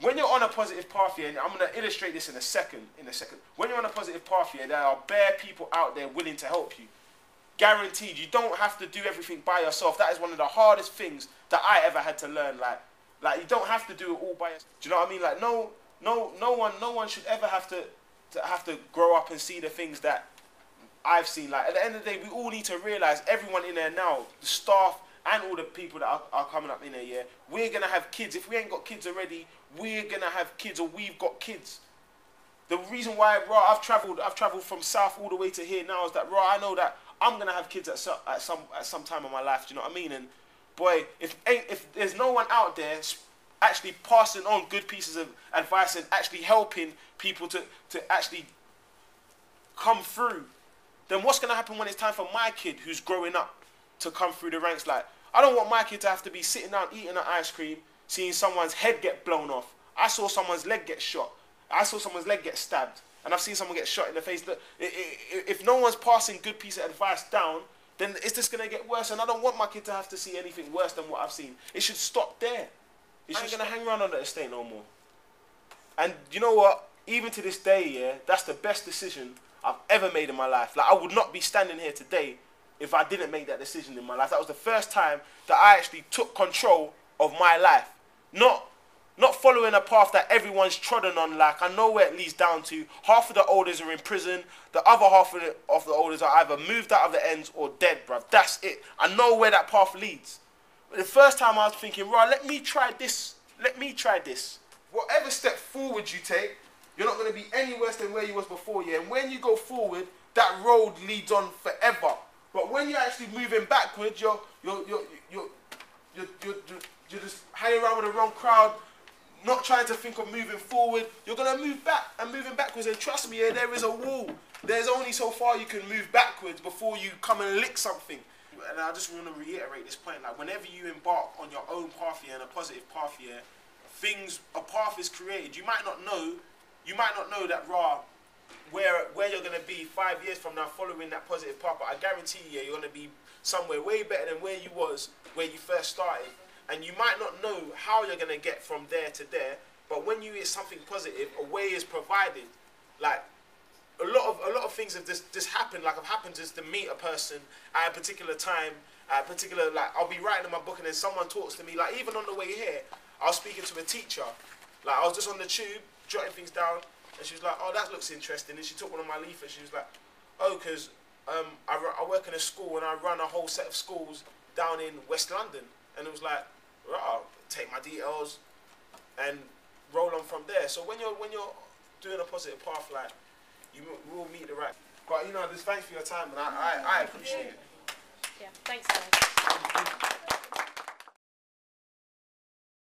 when you're on a positive path here, and I'm going to illustrate this in a second. When you're on a positive path here, there are bare people out there willing to help you. Guaranteed. You don't have to do everything by yourself. That is one of the hardest things that I ever had to learn. Like you don't have to do it all by yourself. Do you know what I mean? Like no one should ever have to grow up and see the things that I've seen. Like at the end of the day, we all need to realize, everyone in there now, the staff and all the people that are coming up in there, yeah, we're gonna have kids. If we ain't got kids already, we're gonna have kids, or we've got kids. The reason why, raw, I've travelled from south all the way to here now is that, raw, I know that I'm gonna have kids at some time in my life. Do you know what I mean? And boy, if there's no one out there actually passing on good pieces of advice and actually helping people to actually come through, then what's gonna happen when it's time for my kid who's growing up to come through the ranks? Like, I don't want my kid to have to be sitting down eating an ice cream, seeing someone's head get blown off. I saw someone's leg get shot. I saw someone's leg get stabbed. And I've seen someone get shot in the face. If no one's passing good piece of advice down, then it's just going to get worse. And I don't want my kid to have to see anything worse than what I've seen. It should stop there. It's not going to hang around on the estate no more. And you know what? Even to this day, yeah, that's the best decision I've ever made in my life. Like, I would not be standing here today if I didn't make that decision in my life. That was the first time that I actually took control of my life. Not following a path that everyone's trodden on. Like, I know where it leads down to. Half of the olders are in prison. The other half of the olders are either moved out of the ends or dead, bruv. That's it. I know where that path leads. But the first time I was thinking, right, let me try this. Let me try this. Whatever step forward you take, you're not going to be any worse than where you was before, yeah? And when you go forward, that road leads on forever. But when you're actually moving backwards, you're just hanging around with the wrong crowd, not trying to think of moving forward. You're going to move back, and moving backwards, and trust me, yeah, there is a wall. There's only so far you can move backwards before you come and lick something. And I just want to reiterate this point, like, whenever you embark on your own path here, and a positive path here, a path is created. You might not know that, raw, where you're going to be 5 years from now following that positive path, but I guarantee you, you're going to be somewhere way better than where you was when you first started. And you might not know how you're going to get from there to there, but when you hear something positive, a way is provided. Like, a lot of things have just happened. Like, I've happened just to meet a person at a particular time, like, I'll be writing in my book and then someone talks to me. Like, even on the way here, I was speaking to a teacher. Like, I was just on the tube, jotting things down, and she was like, oh, that looks interesting. And she took one of my leaflets. She was like, oh, because I work in a school and I run a whole set of schools down in West London. And it was like, right, I'll take my details and roll on from there. So when you're doing a positive path, like, you will meet the right. But, you know, just thanks for your time, and I appreciate it. Yeah, thanks, guys.